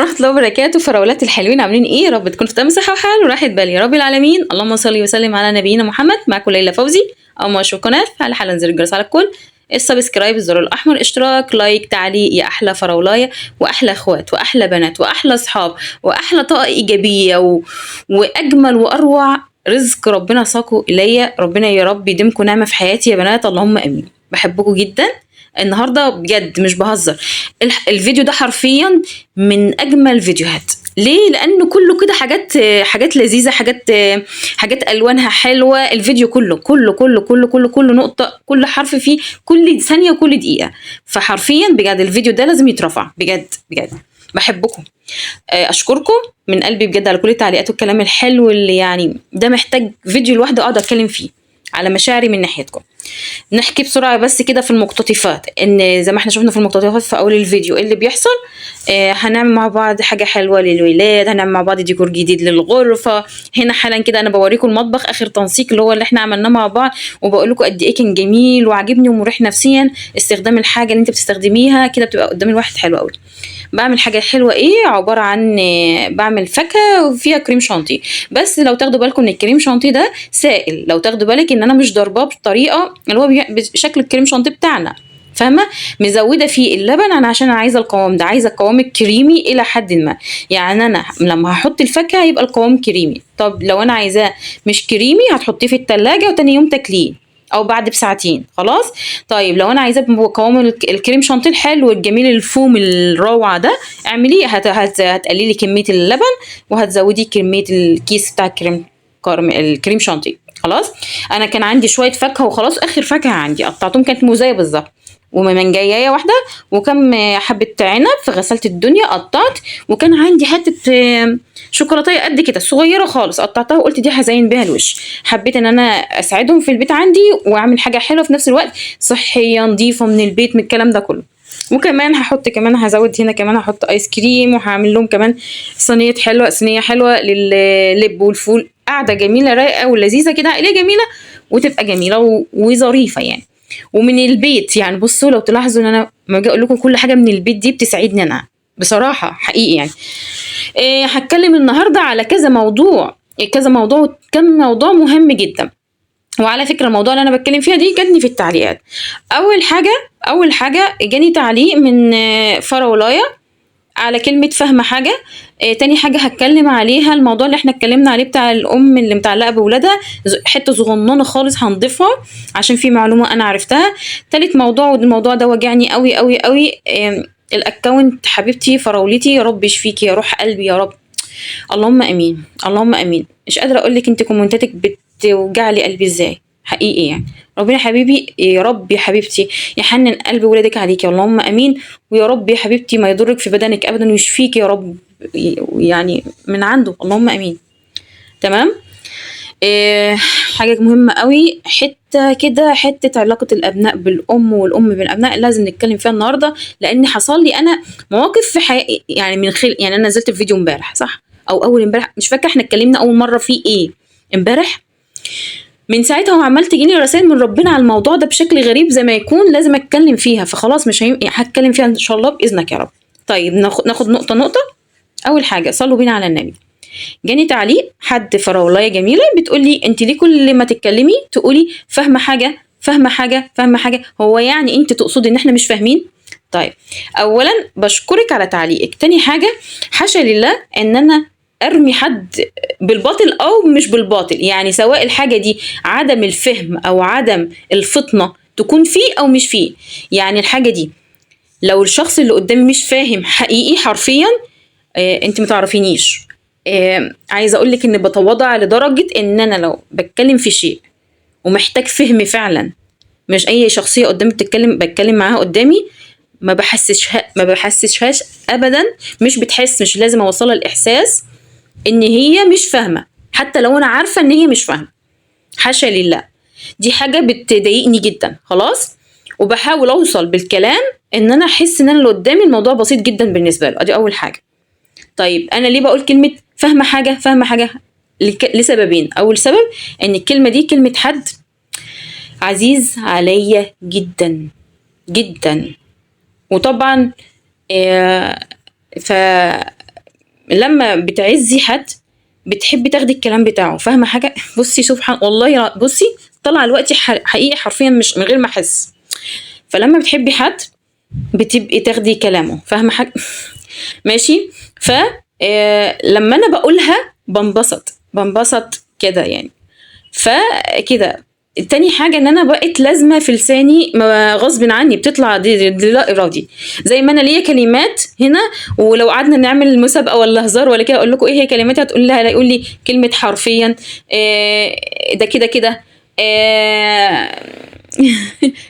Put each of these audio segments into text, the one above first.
ورحمة الله وبركاته. فراولات الحلوين عاملين ايه؟ يا رب تكون في صحة وحال وراحة بال يا رب العالمين. اللهم صل وسلم على نبينا محمد. معكم ليلى فوزي. اول ما اشوف القناة فعلى حالا زر الجرس على الكل، السبسكرايب، الزر الاحمر، اشتراك، لايك، تعليق. يا احلى فراولايه واحلى اخوات واحلى بنات واحلى اصحاب واحلى طاقه ايجابيه واجمل واروع رزق ربنا ساقه الي. ربنا يا رب يديمكم نعمه في حياتي يا بنات، اللهم امين. بحبكم جدا. النهارده بجد مش بهزر، الفيديو ده حرفيا من اجمل فيديوهات. ليه؟ لانه كله كده حاجات لذيذه، حاجات الوانها حلوه. الفيديو كله نقطه، كل حرف فيه كل ثانيه وكل دقيقه. فحرفيا بجد الفيديو ده لازم يترفع. بجد بحبكم. اشكركم من قلبي بجد على كل التعليقات والكلام الحلو اللي يعني ده محتاج فيديو لوحده اقعد اتكلم فيه على مشاعري من ناحيتكم. نحكي بسرعه بس كده في المقتطفات، ان زي ما احنا شفنا في المقتطفات في اول الفيديو اللي بيحصل. هنعمل مع بعض حاجه حلوه للولاد، هنعمل مع بعض ديكور جديد للغرفه. هنا حالا كده انا بوريكم المطبخ اخر تنسيق اللي هو اللي احنا عملناه مع بعض، وبقول لكم قد ايه كان جميل وعجبني ومريح نفسيا. استخدام الحاجه اللي انت بتستخدميها كده بتبقى قدام الواحد حلو قوي. بعمل حاجه حلوه ايه، عباره عن بعمل فاكهه وفيها كريم شانتيه. بس لو تاخدوا بالكم ان الكريم شانتيه ده سائل، لو تاخدوا بالك ان انا مش ضرباه بالطريقه اللي هو بشكل الكريم شانتيه بتاعنا، فاهمه؟ مزوده فيه اللبن انا عشان عايزه القوام ده، عايزه القوام الكريمي الى حد ما. يعني انا لما هحط الفاكهه يبقى القوام كريمي. طب لو انا عايزاه مش كريمي هتحطيه في التلاجة وتاني يوم تاكليه او بعد بساعتين خلاص. طيب لو انا عايزاه بقوام الكريم شانتيه الحلو الجميل الفوم الروعه ده، اعمليه. هتقللي كميه اللبن وهتزودي كميه الكيس بتاع الكريم شانتيه. خلاص. انا كان عندي شويه فاكهه وخلاص، اخر فاكهه عندي قطعتهم كانت موزايه بالظبط ومانجايه واحده وكم حبه عنب، فغسلت الدنيا قطعت. وكان عندي حته شوكولاتيه قد كده صغيره خالص قطعتها وقلت دي هزين بيها الوش. حبيت ان انا اساعدهم في البيت عندي واعمل حاجه حلوه في نفس الوقت صحيه نظيفه من البيت من الكلام ده كله. وكمان هزود هنا كمان هحط ايس كريم وهعمل لهم كمان صينيه حلوه لللب والفول. قاعده جميله رايقه ولذيذه كده، عائليه جميله وتبقى جميله وظريفه يعني. ومن البيت يعني بصوا لو تلاحظوا ان انا لما اجي اقول لكم كل حاجه من البيت دي بتسعدني انا بصراحه حقيقي يعني. هتكلم النهارده على كذا موضوع كم موضوع مهم جدا. وعلى فكره الموضوع اللي انا بتكلم فيها دي جاتني في التعليقات. اول حاجه جاني تعليق من فراولايه على كلمة فاهمة حاجة. تاني حاجة هتكلم عليها الموضوع اللي احنا اتكلمنا عليه بتاع الأم اللي متعلقة بولادها، حتة صغننة خالص هنضيفها عشان في معلومة أنا عرفتها. تالت موضوع والموضوع ده وجعني قوي قوي قوي، الأكاونت حبيبتي فراولتي يا رب يشفيكي يا روح قلبي يا رب. اللهم امين اللهم امين. مش قادره اقول لك انت كومنتاتك بتوجع لي قلبي ازاي حقيقي يعني. ربنا حبيبي يا رب يا حبيبتي يحنن قلب ولادك عليكي اللهم امين. ويا رب يا حبيبتي ما يضرك في بدنك ابدا ويشفيك يا رب يعني من عنده اللهم امين. تمام. حاجه مهمه قوي، حته علاقه الابناء بالام والام بالابناء لازم نتكلم فيها النهارده، لان حصل لي انا مواقف في حياتي يعني يعني انا نزلت الفيديو امبارح صح او اول امبارح مش فاكره احنا اتكلمنا اول مره فيه ايه امبارح. من ساعتها وعمال تجيني رسائل من ربنا على الموضوع ده بشكل غريب زي ما يكون لازم اتكلم فيها، فخلاص مش هتكلم فيها ان شاء الله باذنك يا رب. طيب ناخد نقطه. اول حاجه صلوا بينا على النبي. جاني تعليق حد فراولايه جميله بتقول لي انت ليه كل ما تتكلمي تقولي فاهمه حاجه، هو يعني انت تقصدي ان احنا مش فاهمين؟ طيب اولا بشكرك على تعليقك. تاني حاجه حاشا لله ان انا ارمي حد بالباطل او مش بالباطل، يعني سواء الحاجه دي عدم الفهم او عدم الفطنه تكون فيه او مش فيه. يعني الحاجه دي لو الشخص اللي قدامي مش فاهم حقيقي حرفيا انت متعرفينيش. عايزه اقول لك ان بتواضع لدرجه ان انا لو بتكلم في شيء ومحتاج فهم فعلا، مش اي شخصيه قدامي بتكلم معاها قدامي ما بحسسهاش ابدا. مش بتحس، مش لازم اوصلها الاحساس ان هي مش فاهمه حتى لو انا عارفه ان هي مش فاهمه. حاشا لله، دي حاجه بتضايقني جدا خلاص. وبحاول اوصل بالكلام ان انا احس ان انا اللي قدامي الموضوع بسيط جدا بالنسبه له. ادي اول حاجه. طيب انا ليه بقول كلمه فاهمه حاجه؟ لسببين. اول سبب ان الكلمه دي كلمه حد عزيز عليا جدا جدا، وطبعا ف لما بتعزي حد بتحبي تاخدي الكلام بتاعه، فاهمه حاجه؟ بصي سبحان والله، بصي طلع الوقت حقيقي حرفيا مش من غير ما احس. فلما بتحبي حد بتبقي تاخدي كلامه، فاهمه حاجه؟ ماشي. ف لما انا بقولها بنبسط كده يعني. فكده تاني حاجة ان انا بقيت لازمة في لساني، غصب عني بتطلع دي لا ارادي. زي ما انا ليا كلمات هنا، ولو قعدنا نعمل مسابقة ولا هزار ولا كده اقول لكم ايه هي كلماتي، هتقول لها يقول لي كلمة حرفيا، ده كده كده،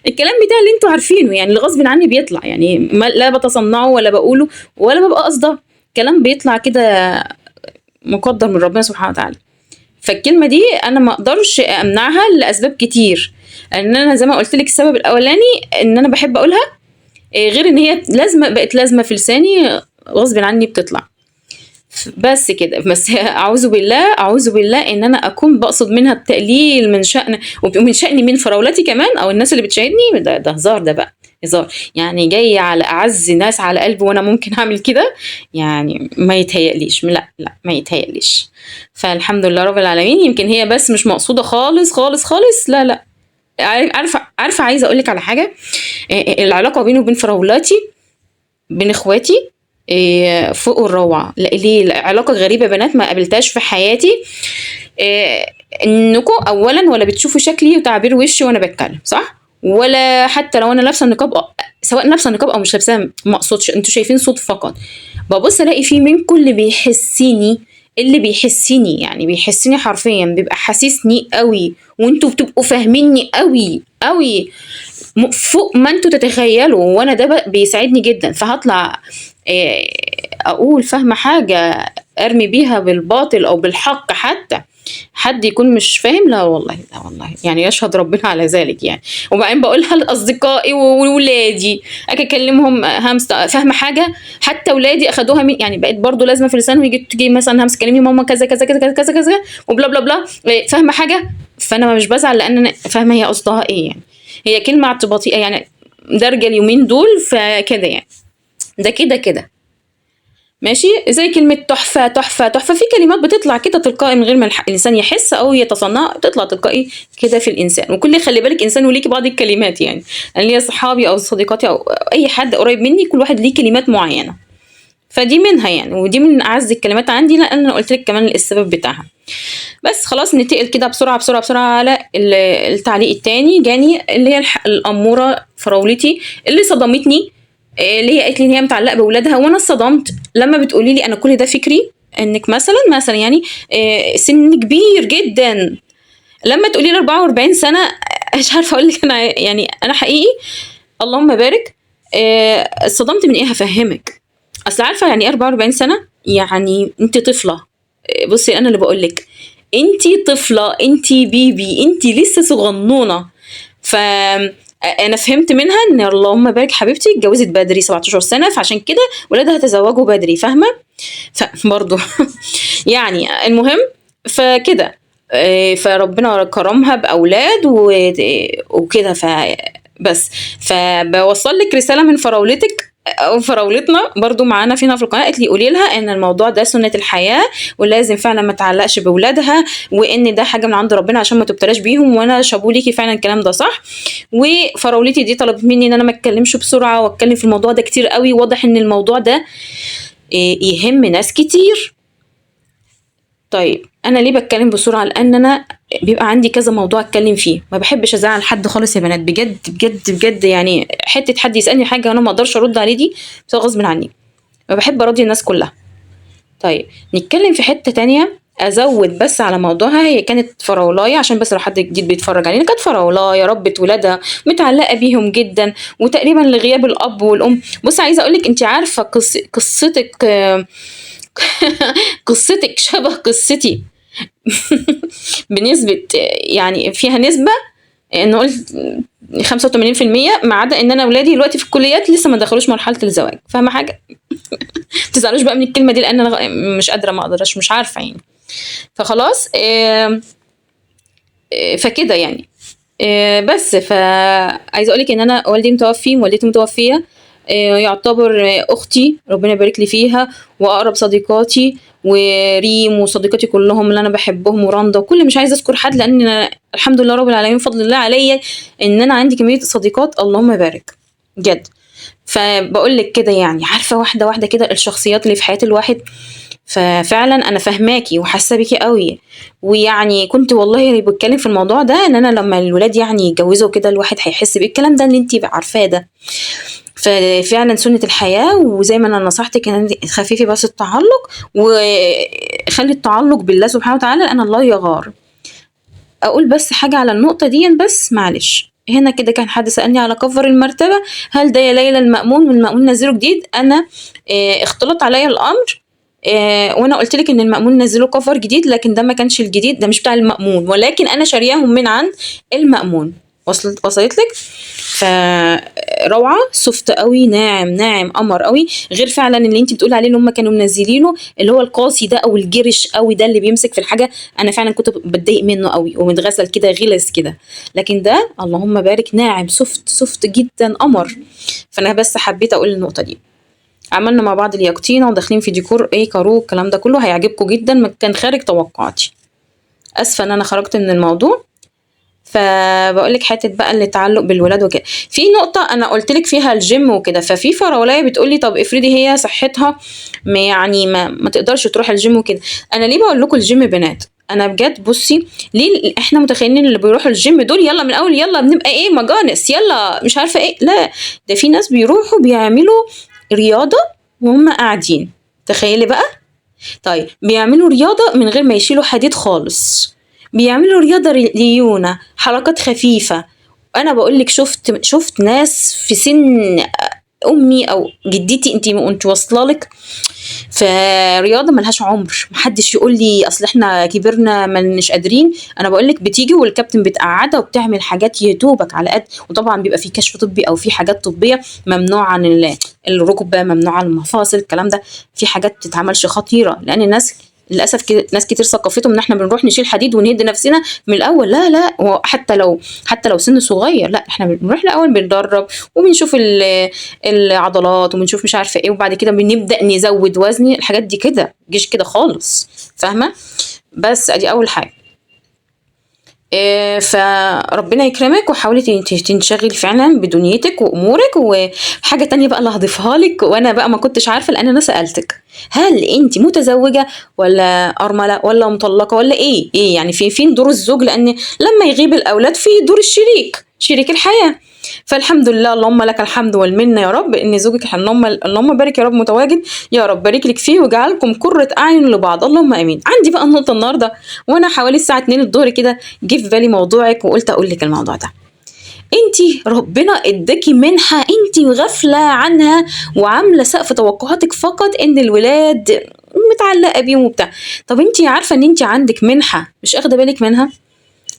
الكلام بتاع اللي انتوا عارفينه يعني، اللي غصب عني بيطلع يعني، لا بتصنعه ولا بقوله ولا ببقى قصده، كلام بيطلع كده مقدر من ربنا سبحانه وتعالى. فالكلمة دي أنا ما أقدرش أمنعها لأسباب كتير، لأن أنا زي ما قلت لك السبب الأولاني إن أنا بحب أقولها، غير إن هي لازمة، بقت لازمة في لساني غصب عني بتطلع. بس كده بس. أعوذ بالله إن أنا أكون بقصد منها التقليل من شأن ومن شأني من فراولتي كمان، أو الناس اللي بتشاهدني. ده هزار، ده بقى هزار يعني، جاي على أعز ناس على قلبي وأنا ممكن أعمل كده يعني؟ ما يتهيأليش، لا ما يتهيأليش. فالحمد لله رب العالمين. يمكن هي بس مش مقصودة خالص خالص خالص، لا. عارفة عايزة أقولك على حاجة. العلاقة بيني وبين فراولاتي، بين اخواتي، فوق الروعة. ليه؟ علاقة غريبة بنات ما قابلتهاش في حياتي. انكم اولا ولا بتشوفوا شكلي وتعبير وشي وانا بتكلم صح، ولا حتى لو انا لابسه النقاب، سواء لابسه النقاب او مش لابساه ما اقصدش، انتوا شايفين صوت فقط. ببص الاقي في منكم اللي بيحسني يعني، بيحسني حرفيا، بيبقى حاسسني قوي، وانتوا بتبقوا فاهميني قوي قوي فوق ما انتوا تتخيلوا، وانا ده بيساعدني جدا. فهطلع اقول فاهمه حاجه ارمي بيها بالباطل او بالحق، حتى حد يكون مش فاهم، لا والله يعني، يشهد ربنا على ذلك يعني. وبعدين بقولها لاصدقائي وولادي، اجي اكلمهم همس فاهمه حاجه، حتى ولادي اخدوها من يعني، بقت برضو لازمه في لسانهم. تيجي مثلا همس كلمي ماما كذا كذا كذا كذا كذا كذا وبلا بلا بلا، فاهمه حاجه. فانا مش بزعل لان انا فاهمه هي قصدها ايه يعني. هي كلمه اعتباطيه يعني، دارجه اليومين دول، فكده يعني، ده كده كده ماشي. زي كلمة تحفة تحفة تحفة، في كلمات بتطلع كده تلقائي من غير ما الإنسان يحس أو يتصنع، بتطلع تلقائي كده في الإنسان. وكل خلي بالك إنسان وليكي بعض الكلمات يعني، أنا ليا صحابي أو صديقاتي أو أي حد قريب مني كل واحد ليه كلمات معينة، فدي منها يعني، ودي من أعز الكلمات عندي، لأن أنا قلت لك كمان السبب بتاعها. بس خلاص ننتقل كده بسرعة بسرعة بسرعة على التعليق التاني. جاني اللي هي الأمورة فراولتي اللي صدمتني، اللي هي قالت لي ان هي متعلقه باولادها، وانا اتصدمت لما بتقولي لي انا كل ده فكري، انك مثلا يعني سن كبير جدا. لما تقولي لي 44 سنه، مش عارفه اقول لك انا يعني، انا حقيقي اللهم بارك اتصدمت من ايه، هفهمك. اصل عارفه يعني ايه 44 سنه؟ يعني انت طفله. بصي انا اللي بقول لك، انت طفله، انت بيبي، انت لسه صغنونه. ف انا فهمت منها ان اللهم بارك حبيبتي اتجوزت بدري 17 سنه، فعشان كده ولادها تزوجوا بدري، فاهمه؟ فبرضه يعني المهم، فكده فربنا كرمها باولاد وكده. بس فبوصل لك رساله من فراولتك او فراولتنا برضو معانا فينا في القناه، قالت لي قولي لها ان الموضوع ده سنه الحياه، ولازم فعلا ما تعلقش باولادها، وان ده حاجه من عند ربنا عشان ما تبتلاش بيهم. وانا شابوا ليكي فعلا الكلام ده صح. وفراولتي دي طلبت مني ان انا ما اتكلمش بسرعه واتكلم في الموضوع ده كتير قوي. واضح ان الموضوع ده يهم ناس كتير. طيب انا ليه بتكلم بسرعه؟ لان انا بيبقى عندي كذا موضوع اتكلم فيه، ما بحبش ازعل حد خالص يا بنات، بجد بجد بجد يعني. حته حد يسالني حاجه وانا ما اقدرش ارد عليه دي بس غصب عني، ما بحب اراضي الناس كلها. طيب نتكلم في حته تانية، ازود بس على موضوعها. هي كانت فراولايه، عشان بس لو حد جديد بيتفرج علينا، كانت فراولايه ربت ولادها متعلقه بيهم جدا، وتقريبا لغياب الاب والام. بص عايزه اقولك، انت عارفه قصتك قصتك شبه قصتي بنسبة يعني، فيها نسبة نقول 85%، ما عدا ان انا اولادي دلوقتي في الكليات لسه ما دخلوش مرحلة الزواج، فاهمة حاجة؟ تزعلوش بقى من الكلمة دي، لان انا مش قادرة، ما اقدرش، مش عارفة يعني. فخلاص فكده يعني. بس فعايزة اقولك ان انا والدي متوفي، والدتي متوفية، يعتبر اختي ربنا يبارك لي فيها، واقرب صديقاتي، وريم وصديقاتي كلهم اللي انا بحبهم، ورندا وكل، مش عايزه اذكر حد لان أنا الحمد لله رب العالمين فضل الله عليا ان انا عندي كميه صديقات اللهم بارك بجد. فبقول لك كده يعني، عارفه واحده واحده كده الشخصيات اللي في حياه الواحد. ففعلا انا فاهماكي وحاسه بيكي قوي. ويعني كنت والله بتكلم في الموضوع ده ان انا لما الولاد يعني يتجوزوا كده الواحد هيحس بايه الكلام ده اللي انت عارفاه ده. ففعلا سنة الحياة، وزي ما انا نصحتك ان انت خفيفي بس التعلق، وخلي التعلق بالله سبحانه وتعالى لان الله يغار. اقول بس حاجة على النقطة دي بس معلش، هنا كده كان حد سألني على كفر المرتبة، هل ده يا ليلى المأمون والمأمون نزله جديد؟ انا اختلط عليا الامر. وانا قلت لك ان المأمون نزلوا كفر جديد، لكن ده ما كانش الجديد، ده مش بتاع المأمون، ولكن انا شارياهم من عند المأمون. وصلت لك؟ فروعه سوفت قوي، ناعم ناعم قمر قوي، غير فعلا اللي انت بتقولي عليه ان هم كانوا منزلينه اللي هو القاسي ده او الجرش قوي ده اللي بيمسك في الحاجه. انا فعلا كنت بتضايق منه قوي ومتغسل كده غلس كده، لكن ده اللهم بارك ناعم سوفت سوفت جدا قمر. فانا بس حبيت اقول النقطه دي. عملنا مع بعض اليقطينة وداخلين في ديكور ايه كارو، الكلام ده كله هيعجبكم جدا، ما كان خارج توقعاتي. اسفه ان انا خرجت من الموضوع. فبقول لك حته بقى اللي تعلق بالولاد وكده. في نقطه انا قلت لك فيها الجيم وكده، ففي فراولايه بتقول لي طب افرضي هي صحتها يعني ما تقدرش تروح الجيم وكده. انا ليه بقول لكم الجيم بنات؟ انا بجد بصي، ليه احنا متخيلين اللي بيروحوا الجيم دول يلا من الاول يلا بنبقى ايه مجانس يلا مش عارفه ايه؟ لا، ده في ناس بيروحوا بيعملوا رياضه وهم قاعدين. تخيلي بقى. طيب بيعملوا رياضة من غير ما يشيلوا حديد خالص، بيعملوا رياضة ليونة حركات خفيفة. أنا بقولك شفت ناس في سن أمي أو جدتي، انت واصلة لك، فرياضة ملهاش عمر. محدش يقول لي أصل احنا كبرنا مش قادرين. أنا بقولك بتيجي والكابتن بتقعدها وبتعمل حاجات يدوبك على قد، وطبعا بيبقى في كشف طبي أو في حاجات طبية ممنوع عن الركبة، ممنوع عن المفاصل، الكلام ده في حاجات بتتعملش خطيرة، لأن الناس للاسف ناس كتير ثقافتهم ان احنا بنروح نشيل حديد ونهد نفسنا من الاول. لا لا، حتى لو سن صغير، لا احنا بنروح الاول بنتدرب وبنشوف العضلات وبنشوف مش عارفه ايه، وبعد كده بنبدا نزود وزني. الحاجات دي كده جيش كده خالص، فاهمه؟ بس ادي اول حاجه. فربنا يكرمك وحاولي تنشغل فعلا بدنيتك وامورك. وحاجه تانية بقى اللي هضيفها لك، وانا بقى ما كنتش عارفه لان انا سالتك، هل انت متزوجه ولا ارمله ولا مطلقه ولا ايه يعني فين دور الزوج؟ لان لما يغيب الاولاد في دور شريك الحياه. فالحمد لله اللهم لك الحمد والمنه يا رب ان زوجك اللهم بارك يا رب متواجد، يا رب بارك لك فيه وجعلكم قرة اعين لبعض اللهم امين. عندي بقى النقطه النهارده وانا حوالي الساعه 2 الظهر كده جه في بالي موضوعك وقلت اقول لك الموضوع ده. انتي ربنا اداكي منحه انتي غافله عنها وعامله سقف توقعاتك فقط ان الولاد متعلقه بيهم وبتاع. طب انتي عارفه ان انتي عندك منحه مش اخده بالك منها،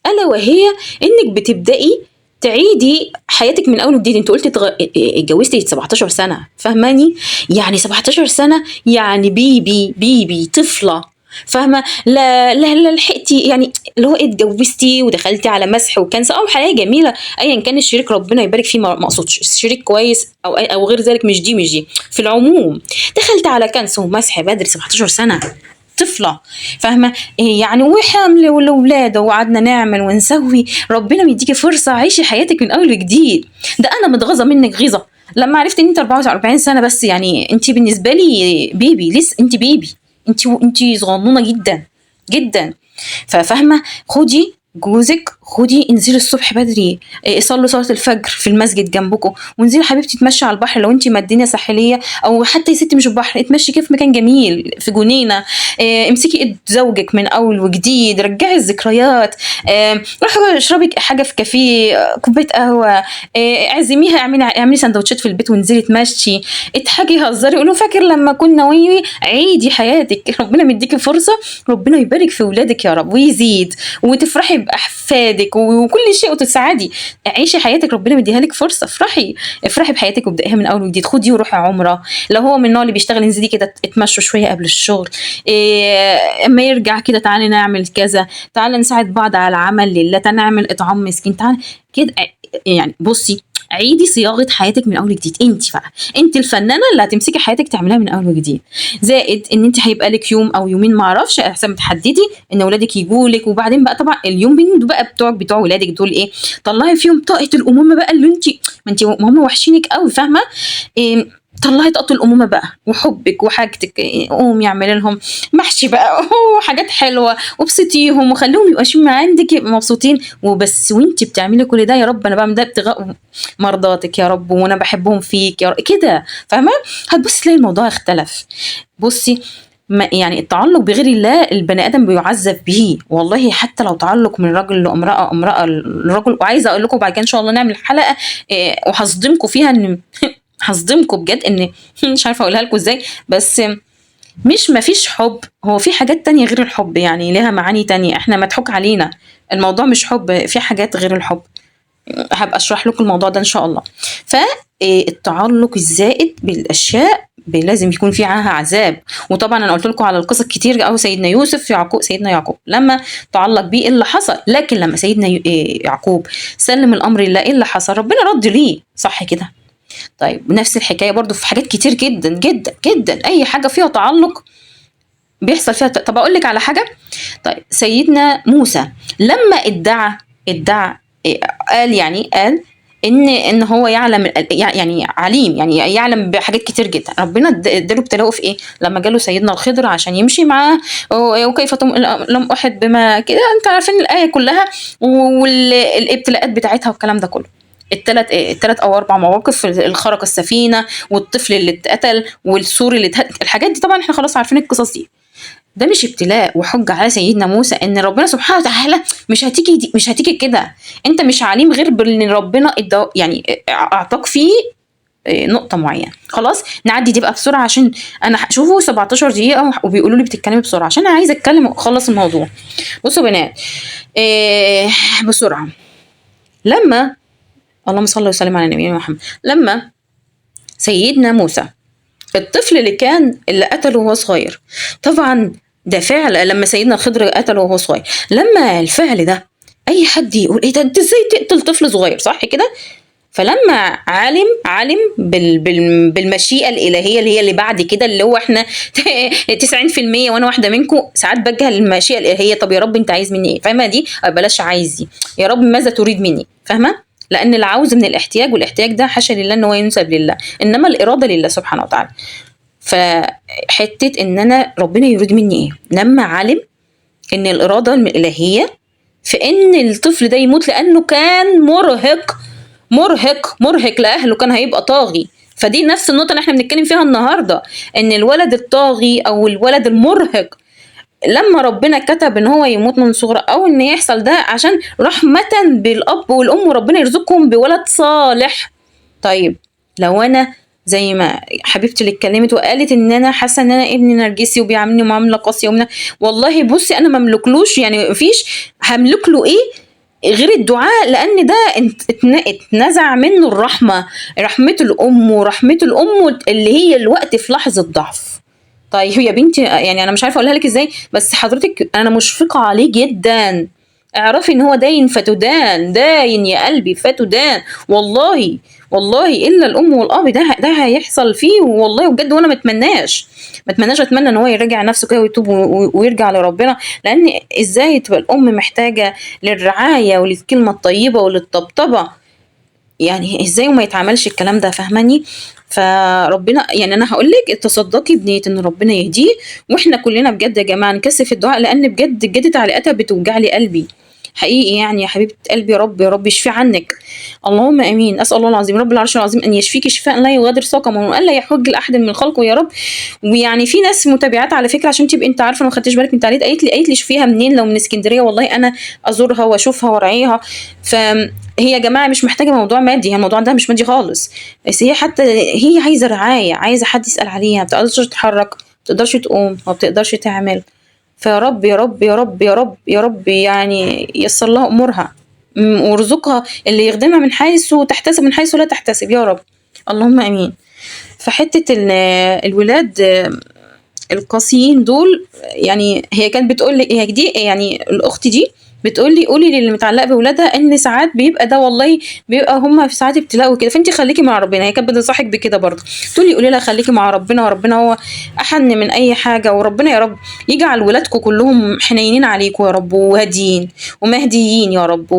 الا وهي انك بتبداي تعيدي حياتك من اول وجديد. انت قلتي اتجوزتي 17 سنه، فاهماني؟ يعني 17 سنه يعني بيبي طفله، فاهمه؟ لا لحقتي يعني اللي هو اتجوزتي ودخلتي على مسح وكنس او حياه جميله ايا كان الشريك ربنا يبارك فيه، ما اقصدش شريك كويس او غير ذلك، مش دي في العموم. دخلت على كنس ومسح بدري 17 سنه طفله، فاهمه إيه يعني؟ وحمل والاولاد وقعدنا نعمل ونسوي. ربنا مديكي فرصه عيشي حياتك من اول وجديد. ده انا متغاظه منك غيظه لما عرفت ان انت 44 سنه بس. يعني انت بالنسبه لي بيبي، لسه انت بيبي، انت صغنونه جدا جدا. ففاهمه؟ خدي جوزك، خدي انزلي الصبح بدري، صلوا صلاه الفجر في المسجد جنبكم، وانزلي حبيبتي تمشي على البحر لو انت مدينه ساحليه، او حتى يا ستي مش البحر، اتمشي كده في مكان جميل في جنينه. امسكي ايد زوجك من اول وجديد، رجعي الذكريات. روحي اشربي حاجه في كافيه، كوبايه قهوه، اعزميها، اعملي سندوتشات في البيت وانزلي تمشي، اضحكي هزري، قولوا فاكر لما كنا عيدي حياتك. ربنا مديكي فرصه، ربنا يبارك في ولادك يا رب ويزيد، وتفرحي باحفادك وكل شيء وتسعدي. عيشي حياتك، ربنا مديها لك فرصه، افرحي بحياتك وابدايها من اول وجديد. خدي وروحي عمره، لو هو من النوع اللي بيشتغل انزلي كده اتمشوا شويه قبل الشغل، اما يرجع كده تعالي نعمل كذا، تعالي نساعد بعض على عمل لله، تعالي نعمل اطعام مسكين، تعالي كده. يعني بصي عيدي صياغه حياتك من اول وجديد. انت بقى انت الفنانه اللي هتمسكي حياتك تعملها من اول وجديد. زائد ان انت هيبقى لك يوم او يومين ما اعرفش احسن تحددي ان اولادك يجوا لك، وبعدين بقى طبعا اليومين بقى بتوع ولادك دول ايه، طلعي فيهم طاقه الامومه بقى اللي انت، ما انت هم وحشينك قوي فاهمه. إيه، طلعي طاقة الأمومة بقى وحبك وحاجتك. قومي اعملي لهم محشي بقى حاجات حلوة وابسطيهم وخليهم يبقوا عندك مبسوطين وبس. وانت بتعملي كل ده يا رب انا بعمل ده ابتغاء مرضاتك يا رب، وانا بحبهم فيك يا رب كده فاهمة. هتبصي تلاقي الموضوع اختلف. بصي ما يعني التعلق بغير الله البني ادم بيعذب به والله، حتى لو تعلق من رجل لامراه، امراه لرجل. وعايزه اقول لكم بعد كده ان شاء الله نعمل حلقه وهصدمكم فيها ان هصدمكم بجد ان مش عارفه اقولها لكم ازاي، بس مش مفيش حب، هو في حاجات تانية غير الحب، يعني ليها معاني تانية احنا مضحوك علينا. الموضوع مش حب، في حاجات غير الحب. هبقى اشرح لكم الموضوع ده ان شاء الله. فالتعلق الزائد بالاشياء لازم يكون في معاها عذاب. وطبعا انا قلت لكم على القصص كتير قوي، سيدنا يوسف يعقوب، سيدنا يعقوب لما تعلق بيه ايه اللي حصل، لكن لما سيدنا يعقوب سلم الامر لله ايه اللي حصل، ربنا رد ليه صح كده. طيب نفس الحكايه برضو في حاجات كتير جدا جدا جدا، اي حاجه فيها تعلق بيحصل فيها. طب اقول لك على حاجه، طيب سيدنا موسى لما ادعى قال ان هو يعلم، يعني عليم، يعني يعلم بحاجات كتير جدا. ربنا اداله ابتلاءه في ايه لما جاله سيدنا الخضر عشان يمشي معاه، وكيف لم احد بما كده، انت عارفين الايه كلها والابتلاءات بتاعتها والكلام ده كله. الثلاث او 4 مواقف، الخرق السفينه والطفل اللي اتقتل والسور اللي الحاجات دي طبعا احنا خلاص عارفين القصص دي. ده مش ابتلاء وحجة على سيدنا موسى ان ربنا سبحانه وتعالى مش هتيجي كده. انت مش عليم غير بان ربنا يعني اعطاك فيه نقطة معينة. خلاص نعدي دي بقى بسرعة عشان انا شوفوا 17 دقيقة وبيقولوا لي بتتكلمي بسرعة عشان انا عايزة اتكلم واخلص الموضوع. بصوا بنات بسرعة، لما اللهم صل وسلم على نبينا محمد، لما سيدنا موسى الطفل اللي قتله وهو صغير، طبعا ده فعل لما سيدنا الخضر قتله وهو صغير، لما الفعل ده اي حد يقول ايه ده انت ازاي تقتل طفل صغير صح كده. فلما علم بالمشيئه الالهيه اللي هي اللي بعد كده، اللي هو احنا 90% وانا واحده منكم ساعات بجهل المشيئه الالهيه. طب يا رب انت عايز مني ايه؟ فاهمه دي؟ بلاش عايز دي، يا رب ماذا تريد مني؟ فاهمه؟ لان العوز من الاحتياج، والاحتياج ده حاشا لله ان هو ينسب لله، انما الاراده لله سبحانه وتعالى. فحته ان انا ربنا يريد مني ايه لما علم ان الاراده الالهيه في ان الطفل ده يموت، لانه كان مرهق لاهله، كان هيبقى طاغي. فدي نفس النقطه اللي احنا بنتكلم فيها النهارده، ان الولد الطاغي او الولد المرهق لما ربنا كتب ان هو يموت من صغره او ان يحصل ده عشان رحمه بالاب والام وربنا يرزقهم بولد صالح. طيب لو انا زي ما حبيبتي اللي اتكلمت وقالت ان انا حاسه ان انا ابني نرجسي وبيعاملني معامله قاسيه، والله بصي انا مملكلوش، يعني مفيش هملك له ايه غير الدعاء، لان ده اتنزع منه رحمه الام، ورحمه الام اللي هي الوقت في لحظه ضعف. طيب يا بنتي يعني انا مش عارفه اقولها لك ازاي، بس حضرتك انا مشفقه عليه جدا. اعرفي ان هو داين فتدان، داين يا قلبي فتدان، والله الا الام والاب ده هيحصل فيه والله بجد. وانا ما اتمناش اتمنى ان هو يراجع نفسه كده ويتوب ويرجع لربنا، لان ازاي تبقى الام محتاجه للرعايه وللكلمه الطيبه وللطبطبه، يعني ازاي وما يتعملش الكلام ده؟ فاهماني؟ فربنا يعني انا هقول لك تصدقي بنيه ان ربنا يهديه، واحنا كلنا بجد يا جماعه نكثف الدعاء، لان بجد تعليقاتها بتوجع لي قلبي حقيقي. يعني يا حبيبه قلبي يا رب يشفي عنك، اللهم امين. اسال الله العظيم رب العرش العظيم ان يشفيك شفاء لا يغادر سقما وان لا يحج لاحد من خلقه يا رب. ويعني في ناس متابعات على فكره عشان تبقي انت عارفه، ما خدتش بالك من تعليق، قالت لي شوفيها منين، لو من اسكندريه والله انا ازورها واشوفها وارعيها. فهي يا جماعه مش محتاجه موضوع مادي، هي الموضوع ده مش مادي خالص، بس هي حتى هي عايزه رعايه، عايزه حد يسال عليها، ما بتقدرش تتحرك، ما بتقدرش تقوم، ما بتقدرش تعمل. فيا رب يعني يسر لها امورها وارزقها اللي يخدمها من حيث تحتسب من حيث لا تحتسب يا رب، اللهم امين. فحته الولاد القاسيين دول، يعني هي كانت بتقول لي هي دي، يعني الاخت دي بتقولي قولي للي متعلقه بولادها ان ساعات بيبقى ده والله بيبقى هما في ساعات ابتلاء وكده، فانت خليكي مع ربنا. هي كانت بتنصحك بكده برضه، تقولي قولي لها خليكي مع ربنا، وربنا هو احن من اي حاجه، وربنا يا رب يجعل ولادكم كلهم حنينين عليكم يا رب، وهاديين ومهديين يا رب،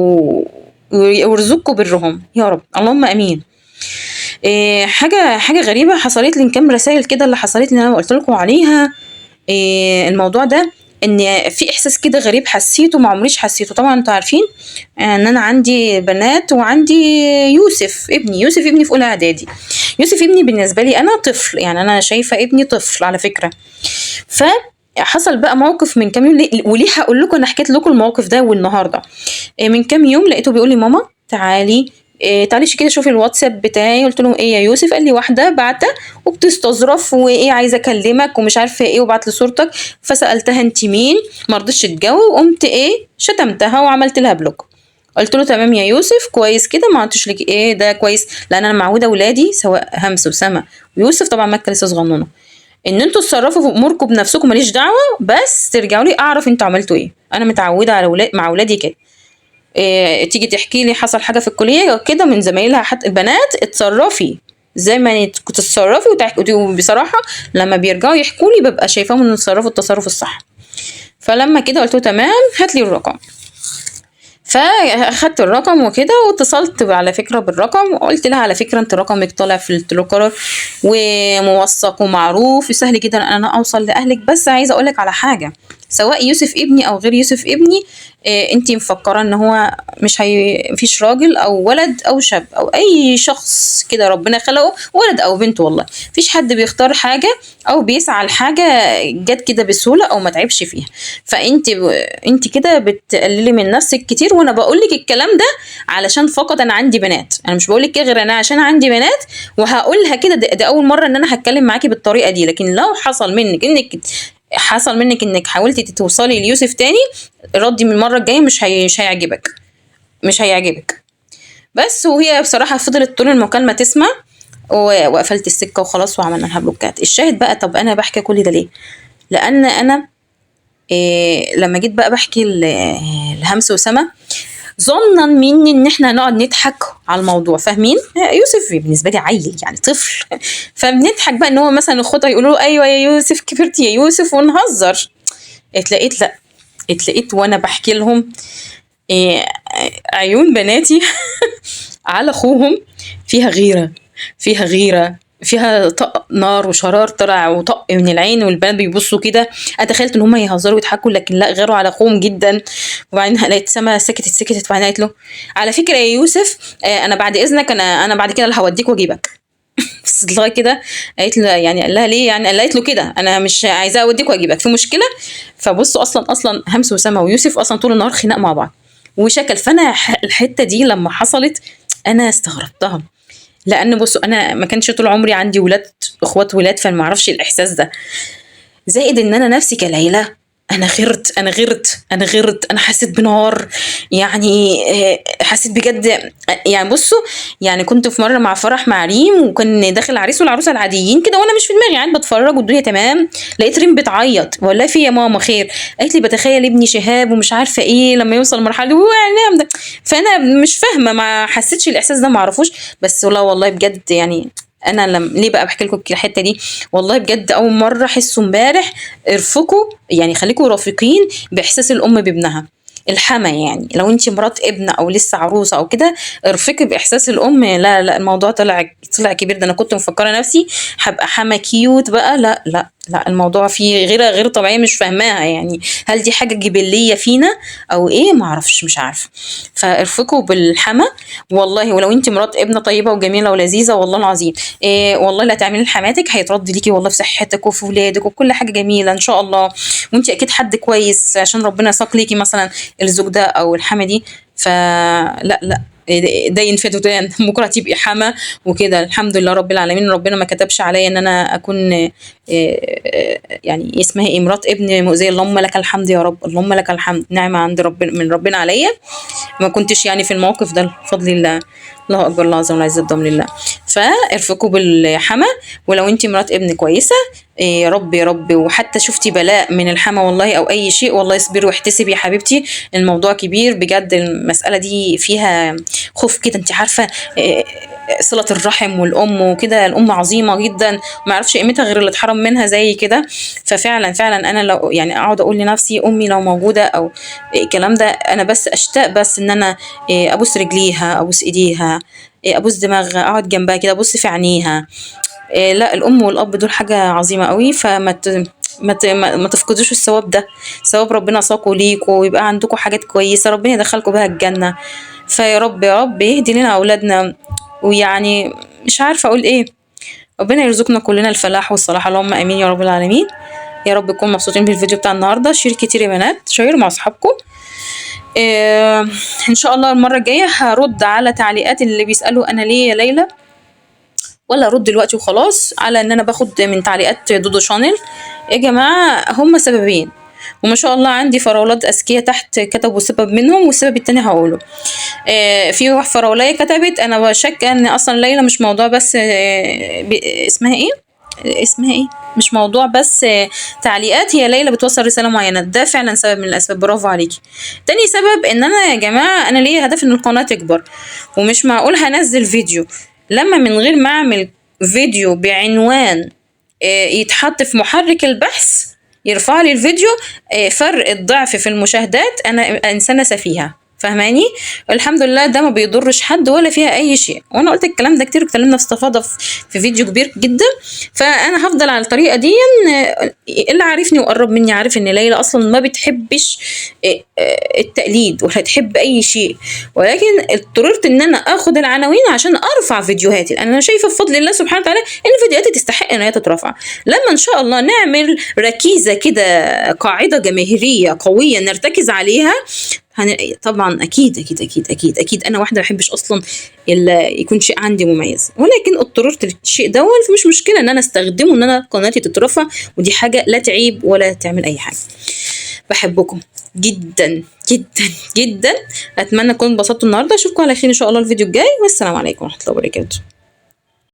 ويرزقكم برهم يا رب، اللهم امين. حاجه غريبه حصلت لي، كام رسائل كده اللي حصلت لي انا قلت لكم عليها. الموضوع ده ان في احساس كده غريب حسيته ما عمريش حسيته. طبعا انتوا عارفين ان انا عندي بنات، وعندي يوسف ابني في اولى اعدادي. يوسف ابني بالنسبه لي انا طفل، يعني انا شايفه ابني طفل على فكره. فحصل بقى موقف من كام يوم، وليه هقول لكم، انا حكيت لكم الموقف ده والنهارده. من كام يوم لقيته بيقول لي ماما تعالي تعالي كده شوفي الواتساب بتاعي. قلت له ايه يا يوسف؟ قال لي واحده بعته وبتستظرف وايه عايزه اكلمك ومش عارفه ايه، وبعت لي صورتك. فسالتها انت مين؟ ما رضتش تجاوب، وقمت ايه شتمتها وعملت لها بلوك. قلت له تمام يا يوسف كويس كده، ما عدتش لك ايه ده كويس، لان انا معوده ولادي سواء همس وسما ويوسف، طبعا مكه لسه صغنونه، ان انتوا تتصرفوا في اموركم بنفسكم ماليش دعوه، بس ترجعوا لي اعرف انتوا عملتوا ايه. انا متعوده على مع ولادي كده. تيجي تحكي لي حصل حاجه في الكليه كده من زمايلها حتى البنات، اتصرفي زي ما كنت تتصرفي وبصراحه لما بيرجعوا يحكوا لي ببقى شايفاهم ان اتصرفوا التصرف الصح. فلما كده قلت له تمام هات لي الرقم. فاخدت الرقم وكده، واتصلت على فكره بالرقم، وقلت لها على فكره انت رقمك طالع في التلوكرر وموثق ومعروف وسهل جدا ان انا اوصل لاهلك، بس عايزه اقولك على حاجه، سواء يوسف ابني او غير يوسف ابني، انتي مفكره ان هو مفيش راجل او ولد او شاب او اي شخص كده ربنا خلقه ولد او بنت، والله مفيش حد بيختار حاجه او بيسعى لحاجه جت كده بسهوله او ما تعبش فيها. انت كده بتقللي من نفسك كتير، وانا بقول لك الكلام ده علشان فقط انا عندي بنات، انا مش بقول لك كده غير انا عشان عندي بنات وهقولها كده. ده اول مره ان انا هتكلم معاكي بالطريقه دي، لكن لو حصل منك انك حاولتي توصلي ليوسف تاني، ردي من المره الجايه مش هيعجبك، مش هيعجبك. بس وهي بصراحه فضلت طول المكالمه تسمع، وقفلت السكه وخلاص وعملنا لها بلوكات. الشاهد بقى، طب انا بحكي كل ده ليه؟ لان انا لما جيت بقى بحكي لهمس وسما، ظنا مني ان احنا هنقعد نضحك على الموضوع، فاهمين؟ يوسف بالنسبه لي عيل يعني طفل، فبنضحك بقى ان هو مثلا اخوته يقولوا له ايوه يا يوسف كبرت يا يوسف ونهزر. اتلقيت وانا بحكي لهم عيون بناتي على اخوهم فيها غيره، فيها طق نار وشرار طلع وطق من العين، والبنات بيبصوا كده. انا تخيلت ان هم يهزروا ويضحكوا، لكن لا، غيروا على اخوهم جدا. وبعدين لقيت سما سكتت، وبعدين قالت له على فكره يا يوسف انا بعد اذنك، انا بعد كده اللي هوديك واجيبك. بس لغايه كده قالت له يعني، قال لها ليه يعني؟ قالت له كده انا مش عايزاه اوديك واجيبك، في مشكله؟ فبصوا اصلا همس وسما ويوسف اصلا طول النهار خناق مع بعض وشكل. فانا الحته دي لما حصلت انا استغربتها، لان بصوا انا ما كانش طول عمري عندي اخوات ولاد، فما اعرفش الاحساس ده. زائد ان انا نفسي كالعيله انا غيرت، انا حسيت بنار يعني، حسيت بجد يعني. بصوا يعني كنت في مره مع فرح مع ريم، وكان داخل العريس والعروسه العاديين كده، وانا مش في دماغي قاعد بتفرج والدنيا تمام. لقيت ريم بتعيط، والله في يا ماما خير؟ قالت لي بتخيل ابني شهاب ومش عارفه ايه لما يوصل المرحله دي وينام ده. فانا مش فاهمه، ما حسيتش الاحساس ده، ما اعرفوش. بس والله بجد يعني انا ليه بقى بحكي لكم الحته دي؟ والله بجد اول مره احسه امبارح. ارفقوا يعني، خليكم رافقين باحساس الام بابنها، الحما يعني. لو انت مرات ابن او لسه عروسه او كده، ارفقي باحساس الام. لا الموضوع طلع كبير. ده انا كنت مفكره نفسي هبقى حما كيوت بقى، لا الموضوع فيه غير طبيعيه، مش فاهماها يعني. هل دي حاجه جبليه فينا او ايه؟ ما اعرفش، مش عارفه. فارفقوا بالحما والله. ولو انت مرات ابنه طيبه وجميله ولذيذه، والله العظيم والله لا تعملي لحماتك هيترد ليكي والله في صحتك وفي ولادك وكل حاجه جميله ان شاء الله. وانت اكيد حد كويس عشان ربنا ساق ليكي مثلا الزوج ده او الحما دي. فلا ده ينفدوا ده بكره تبقي حما وكده. الحمد لله رب العالمين، ربنا ما كتبش عليا ان انا اكون يعني اسمها ايه، مرات ابن مؤذيه. اللهم لك الحمد يا رب، اللهم لك الحمد، نعمه عند ربنا من ربنا عليا. ما كنتش يعني في الموقف ده بفضل الله. الله اكبر، الله عز وجل، عز الضم لله. فارفقوا بالحما. ولو انت مرات ابن كويسه يا رب يا رب. وحتى شفتي بلاء من الحما والله او اي شيء، والله اصبري واحتسبي يا حبيبتي، الموضوع كبير بجد. المسألة دي فيها خوف كده، انت عارفة. صلة الرحم والأم وكده، الأم عظيمة جدا، ما يعرفش قيمتها غير اللي اتحرم منها زي كده. ففعلا فعلا أنا لو يعني أقعد أقول لنفسي أمي لو موجودة أو الكلام ده، أنا بس أشتاق بس إن أنا أبوس رجليها، أبوس إيديها، أبوس دماغها، أقعد جنبها كده، أبص في عينيها. لا، الأم والأب دول حاجة عظيمة قوي، ما تفقدوش الثواب ده، ثواب ربنا ساقه ليكوا، ويبقى عندكم حاجات كويسة ربنا يدخلكم بها الجنة. فيا رب يا رب يهدي لنا أولادنا، ويعني مش عارفة أقول إيه. ربنا يرزقنا كلنا الفلاح والصلاح، اللهم آمين يا رب العالمين. يا رب تكونوا مبسوطين بالفيديو بتاع النهارده، شير كتير يا بنات، شير مع أصحابكم. إيه، إن شاء الله المرة الجاية هرد على تعليقات اللي بيسألوا أنا ليه يا ليلى، ولا ارد دلوقتي وخلاص على ان انا باخد من تعليقات دودو شانل. يا جماعه هما سببين، وما شاء الله عندي فراولات اذكياء تحت كتبوا سبب منهم، والسبب التاني هقوله. في واحد فراولايه كتبت انا بشك ان اصلا ليلى مش موضوع بس اسمها ايه، اسمها ايه، مش موضوع بس تعليقات، هي ليلى بتوصل رساله معينه. ده فعلا سبب من الاسباب، برافو عليكي. تاني سبب ان انا يا جماعه انا ليا هدف ان القناه تكبر، ومش معقول هنزل فيديو لما من غير ما اعمل فيديو بعنوان يتحط في محرك البحث يرفع لي الفيديو فرق الضعف في المشاهدات. انا انسانه سفيهه، فهماني؟ الحمد لله ده ما بيضرش حد ولا فيها اي شيء، وانا قلت الكلام ده كتير، اتكلمنا في استفاضه في فيديو كبير جدا. فانا هفضل على الطريقه دي. اللي عارفني وقرب مني عارف ان ليلى اصلا ما بتحبش التقليد ولا تحب اي شيء، ولكن اضطررت ان انا اخد العناوين عشان ارفع فيديوهاتي. انا شايفه بفضل الله سبحانه وتعالى ان فيديوهاتي تستحق ان هي تترفع. لما ان شاء الله نعمل ركيزه كده، قاعده جماهيريه قويه نرتكز عليها، طبعا اكيد اكيد اكيد اكيد اكيد انا واحده ما بحبش اصلا يكون شيء عندي مميز، ولكن اضطررت للشيء ده، فمش مشكله ان انا استخدمه ان انا قناتي تترفع، ودي حاجه لا تعيب ولا تعمل اي حاجه. بحبكم جدا جدا جدا، اتمنى تكونوا انبسطتوا النهارده. اشوفكم على خير ان شاء الله الفيديو الجاي، والسلام عليكم ورحمه الله وبركاته.